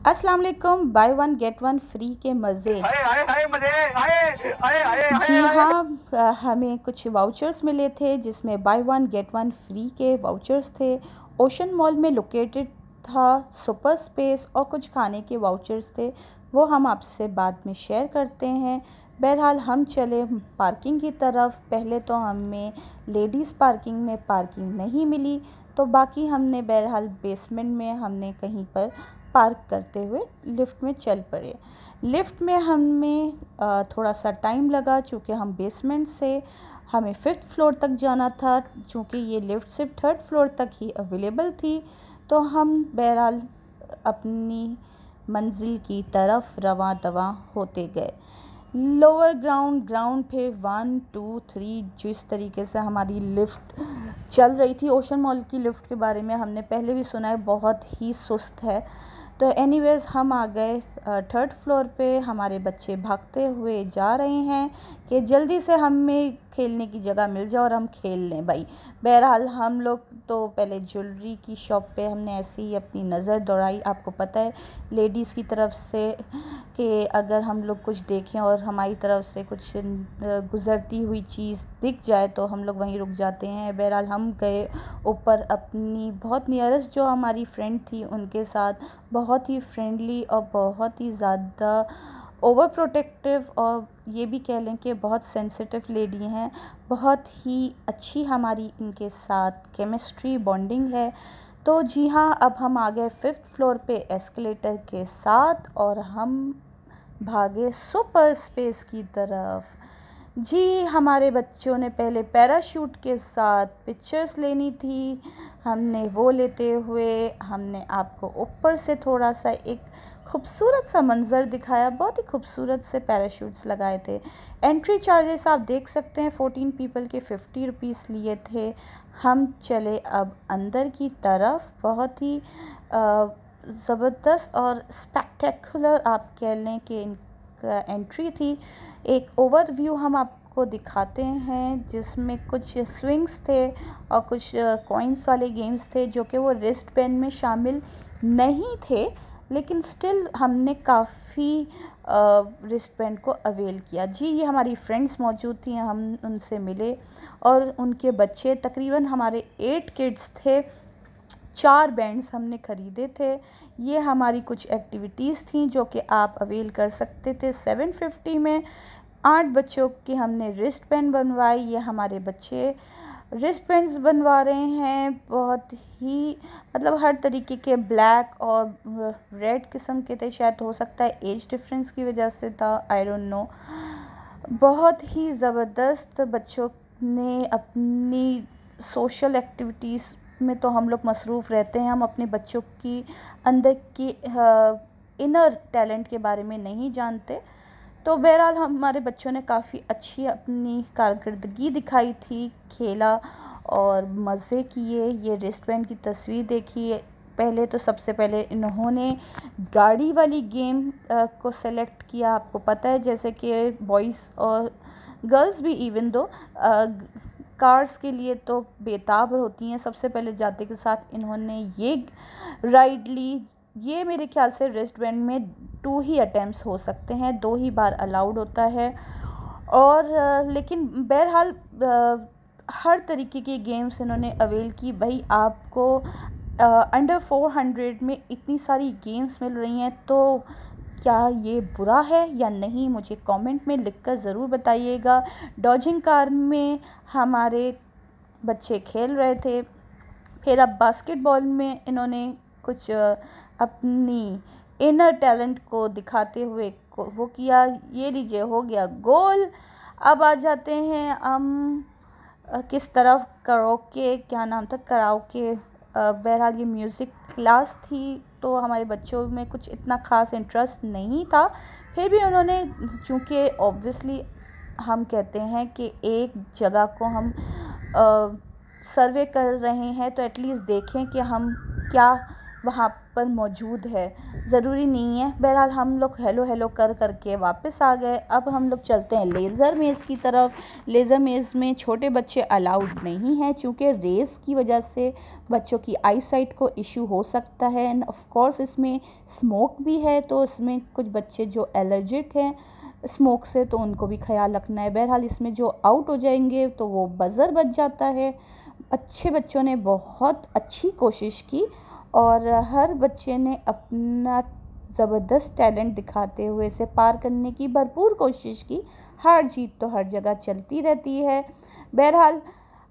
अस्सलाम वालेकुम। By one get one free के मज़े। हाय हाय हाय मजे हाय हाय हाय जी हाय। हाँ, हमें कुछ वाउचर्स मिले थे जिसमें by one get one free के वाउचर्स थे। ओशन मॉल में लोकेटेड था। सुपर स्पेस और कुछ खाने के वाउचर्स थे, वो हम आपसे बाद में शेयर करते हैं। बहरहाल हम चले पार्किंग की तरफ। पहले तो हमें लेडीज़ पार्किंग में पार्किंग नहीं मिली, तो बाकी हमने बहरहाल बेसमेंट में हमने कहीं पर पार्क करते हुए लिफ्ट में चल पड़े। लिफ्ट में हमें थोड़ा सा टाइम लगा, चूँकि हम बेसमेंट से हमें 5th फ्लोर तक जाना था। चूँकि ये लिफ्ट सिर्फ 3rd फ्लोर तक ही अवेलेबल थी, तो हम बहरहाल अपनी मंजिल की तरफ रवां दवां होते गए। लोअर ग्राउंड पे 1 2 3 जिस तरीके से हमारी लिफ्ट चल रही थी, ओशन मॉल की लिफ्ट के बारे में हमने पहले भी सुना है, बहुत ही सुस्त है। तो एनीवेज़ हम आ गए 3rd फ्लोर पे। हमारे बच्चे भागते हुए जा रहे हैं कि जल्दी से हमें खेलने की जगह मिल जाए और हम खेल लें भाई। बहरहाल हम लोग तो पहले ज्वेलरी की शॉप पे हमने ऐसे ही अपनी नज़र दौड़ाई। आपको पता है लेडीज़ की तरफ से कि अगर हम लोग कुछ देखें और हमारी तरफ से कुछ गुज़रती हुई चीज़ दिख जाए तो हम लोग वहीं रुक जाते हैं। बहरहाल हम गए ऊपर अपनी बहुत नियरेस्ट जो हमारी फ्रेंड थी उनके साथ। बहुत ही फ्रेंडली और बहुत ही ज़्यादा ओवर प्रोटेक्टिव, और ये भी कह लें कि बहुत सेंसिटिव लेडी हैं। बहुत ही अच्छी हमारी इनके साथ केमिस्ट्री बॉन्डिंग है। तो जी हाँ, अब हम आ गए 5th फ्लोर पे एस्केलेटर के साथ और हम भागे सुपर स्पेस की तरफ। जी, हमारे बच्चों ने पहले पैराशूट के साथ पिक्चर्स लेनी थी। हमने वो लेते हुए हमने आपको ऊपर से थोड़ा-सा एक खूबसूरत सा मंज़र दिखाया। बहुत ही खूबसूरत से पैराशूट्स लगाए थे। एंट्री चार्जेस आप देख सकते हैं, 14 पीपल के 50 रुपीस लिए थे। हम चले अब अंदर की तरफ। बहुत ही ज़बरदस्त और स्पेक्टेकुलर आप कह लें कि इनका एंट्री थी। एक ओवरव्यू हम आपको दिखाते हैं जिसमें कुछ स्विंग्स थे और कुछ कॉइन्स वाले गेम्स थे जो कि वो रिस्ट बैंड में शामिल नहीं थे, लेकिन स्टिल हमने काफ़ी रिस्ट बैंड को अवेल किया। जी, ये हमारी फ्रेंड्स मौजूद थी, हम उनसे मिले और उनके बच्चे, तकरीबन हमारे 8 किड्स थे। 4 बैंड्स हमने ख़रीदे थे। ये हमारी कुछ एक्टिविटीज़ थी जो कि आप अवेल कर सकते थे 750 में। 8 बच्चों की हमने रिस्ट बैंड बनवाई। ये हमारे बच्चे रिस्ट बैंड्स बनवा रहे हैं, बहुत ही मतलब हर तरीके के, ब्लैक और रेड किस्म के थे। शायद हो सकता है एज डिफरेंस की वजह से था, आई डोंट नो। बहुत ही ज़बरदस्त बच्चों ने अपनी सोशल एक्टिविटीज़ में तो हम लोग मसरूफ़ रहते हैं। हम अपने बच्चों की अंदर की इनर टैलेंट के बारे में नहीं जानते। तो बहरहाल हमारे बच्चों ने काफ़ी अच्छी अपनी कारकर्दगी दिखाई थी, खेला और मज़े किए। ये रेस्टोरेंट की तस्वीर देखिए। पहले तो सबसे पहले इन्होंने गाड़ी वाली गेम को सेलेक्ट किया। आपको पता है जैसे कि बॉयज़ और गर्ल्स भी इवन दो कार्स के लिए तो बेताब होती हैं। सबसे पहले जाते के साथ इन्होंने ये राइड ली। ये मेरे ख्याल से रेस्टोरेंट में 2 ही अटेम्प्ट्स हो सकते हैं, 2 ही बार अलाउड होता है। और लेकिन बहरहाल हर तरीके की गेम्स इन्होंने अवेल की। भाई आपको अंडर 400 में इतनी सारी गेम्स मिल रही हैं, तो क्या ये बुरा है या नहीं, मुझे कमेंट में लिखकर ज़रूर बताइएगा। डॉजिंग कार में हमारे बच्चे खेल रहे थे। फिर अब बास्केटबॉल में इन्होंने कुछ अपनी इनर टैलेंट को दिखाते हुए वो किया। ये लीजिए, हो गया गोल। अब आ जाते हैं हम किस तरफ, कराओके, क्या नाम था, कराओके। बहरहाल ये म्यूज़िक क्लास थी, तो हमारे बच्चों में कुछ इतना ख़ास इंटरेस्ट नहीं था। फिर भी उन्होंने, चूँकि ऑब्वियसली हम कहते हैं कि एक जगह को हम सर्वे कर रहे हैं तो एटलीस्ट देखें कि हम क्या वहाँ पर मौजूद है, ज़रूरी नहीं है। बहरहाल हम लोग हेलो हेलो कर के वापस आ गए। अब हम लोग चलते हैं लेज़र मेज़ की तरफ। लेज़र मेज़ में छोटे बच्चे अलाउड नहीं हैं, चूँकि रेस की वजह से बच्चों की आई साइट को इशू हो सकता है। एंड ऑफ कोर्स इसमें स्मोक भी है, तो इसमें कुछ बच्चे जो एलर्जिक हैं स्मोक से, तो उनको भी ख्याल रखना है। बहरहाल इसमें जो आउट हो जाएंगे तो वो बज़र बज जाता है। अच्छे बच्चों ने बहुत अच्छी कोशिश की और हर बच्चे ने अपना ज़बरदस्त टैलेंट दिखाते हुए इसे पार करने की भरपूर कोशिश की। हार जीत तो हर जगह चलती रहती है। बहरहाल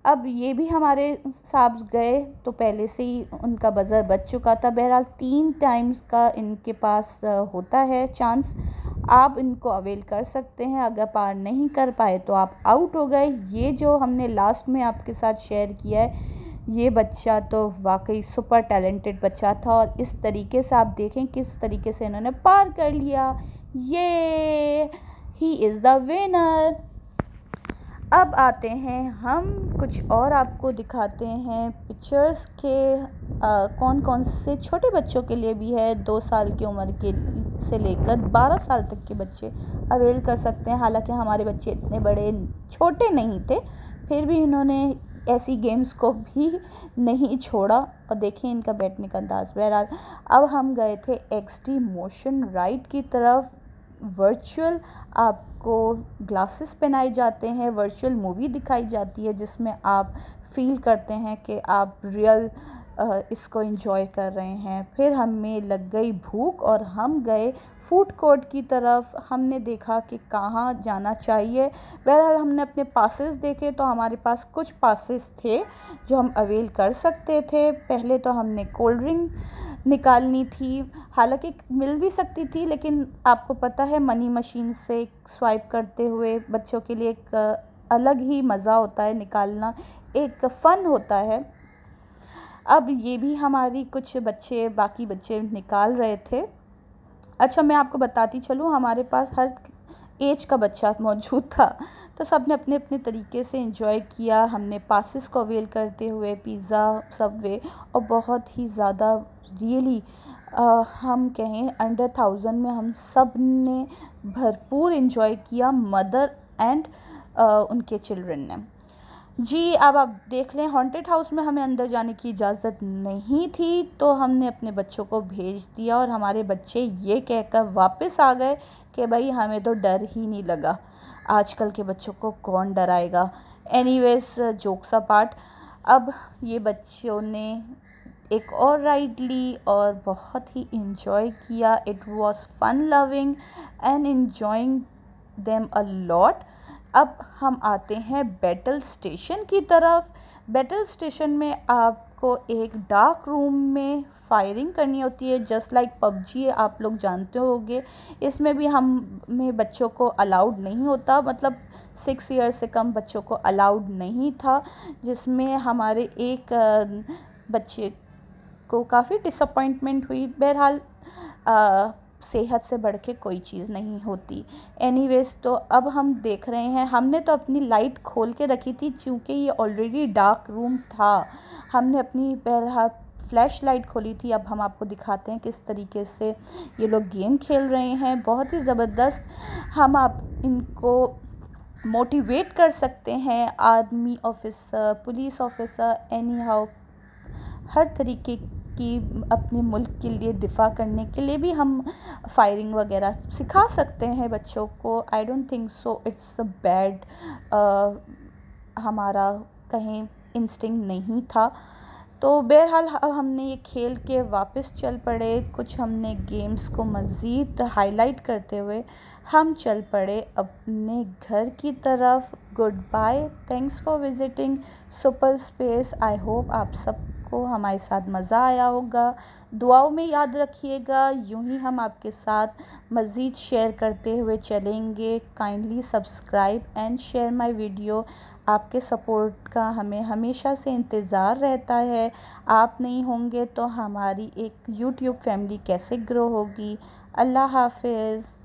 अब ये भी हमारे साहब गए तो पहले से ही उनका बज़र बज चुका था। बहरहाल 3 टाइम्स का इनके पास होता है चांस, आप इनको अवेल कर सकते हैं। अगर पार नहीं कर पाए तो आप आउट हो गए। ये जो हमने लास्ट में आपके साथ शेयर किया है, ये बच्चा तो वाकई सुपर टैलेंटेड बच्चा था और इस तरीके से आप देखें किस तरीके से इन्होंने पार कर लिया। ये ही इज़ द विनर। अब आते हैं हम कुछ और आपको दिखाते हैं पिक्चर्स के कौन कौन से छोटे बच्चों के लिए भी है। 2 साल की उम्र के से लेकर 12 साल तक के बच्चे अवेल कर सकते हैं। हालांकि हमारे बच्चे इतने बड़े छोटे नहीं थे, फिर भी इन्होंने ऐसी गेम्स को भी नहीं छोड़ा। और देखिए इनका बैठने का अंदाज़। बहरहाल अब हम गए थे एक्सट्रीम मोशन राइड की तरफ। वर्चुअल आपको ग्लासेस पहनाए जाते हैं, वर्चुअल मूवी दिखाई जाती है जिसमें आप फील करते हैं कि आप रियल इसको एंजॉय कर रहे हैं। फिर हमें लग गई भूख और हम गए फूड कोर्ट की तरफ। हमने देखा कि कहाँ जाना चाहिए। बहरहाल हमने अपने पासेस देखे तो हमारे पास कुछ पासेस थे जो हम अवेल कर सकते थे। पहले तो हमने कोल्ड ड्रिंक निकालनी थी, हालांकि मिल भी सकती थी, लेकिन आपको पता है मनी मशीन से स्वाइप करते हुए बच्चों के लिए एक अलग ही मज़ा होता है, निकालना एक फ़न होता है। अब ये भी हमारी कुछ बाकी बच्चे निकाल रहे थे। अच्छा मैं आपको बताती चलूँ, हमारे पास हर एज का बच्चा मौजूद था, तो सब ने अपने अपने तरीके से एंजॉय किया। हमने पासेस को अवेल करते हुए पिज़्ज़ा, सबवे और बहुत ही ज़्यादा रियली हम कहें अंडर 1000 में हम सब ने भरपूर एंजॉय किया, मदर एंड उनके चिल्ड्रन ने। जी अब आप देख लें, हॉन्टेड हाउस में हमें अंदर जाने की इजाज़त नहीं थी, तो हमने अपने बच्चों को भेज दिया और हमारे बच्चे ये कहकर वापस आ गए कि भाई हमें तो डर ही नहीं लगा। आजकल के बच्चों को कौन डराएगा। एनीवेज जोक्स अपार्ट, अब ये बच्चों ने एक और राइड ली और बहुत ही इंजॉय किया। It was fun loving and enjoying them a lot. अब हम आते हैं बैटल स्टेशन की तरफ। बैटल स्टेशन में आपको एक डार्क रूम में फायरिंग करनी होती है, जस्ट लाइक पबजी आप लोग जानते होंगे। इसमें भी हमें बच्चों को अलाउड नहीं होता, मतलब 6 ईयर से कम बच्चों को अलाउड नहीं था, जिसमें हमारे एक बच्चे को काफ़ी डिसअपॉइंटमेंट हुई। बहरहाल सेहत से बढ़ के कोई चीज़ नहीं होती। एनीवेज तो अब हम देख रहे हैं, हमने तो अपनी लाइट खोल के रखी थी क्योंकि ये ऑलरेडी डार्क रूम था। हमने अपनी बहरहाल फ्लैश लाइट खोली थी। अब हम आपको दिखाते हैं किस तरीके से ये लोग गेम खेल रहे हैं, बहुत ही ज़बरदस्त। हम आप इनको मोटिवेट कर सकते हैं, army officer, police officer, anyhow हर तरीके की अपने मुल्क के लिए दिफ़ा करने के लिए भी हम फायरिंग वगैरह सिखा सकते हैं बच्चों को। I don't think so it's a bad, हमारा कहीं इंस्टिंक्ट नहीं था। तो बहरहाल अब हमने ये खेल के वापस चल पड़े। कुछ हमने गेम्स को मज़ीद हाईलाइट करते हुए हम चल पड़े अपने घर की तरफ। Goodbye, thanks for visiting super space. I hope आप सबको हमारे साथ मज़ा आया होगा। दुआओं में याद रखिएगा। यूं ही हम आपके साथ मज़ीद शेयर करते हुए चलेंगे। Kindly subscribe and share my video. आपके सपोर्ट का हमें हमेशा से इंतज़ार रहता है। आप नहीं होंगे तो हमारी एक यूट्यूब फैमिली कैसे ग्रो होगी। अल्लाह हाफ़िज़।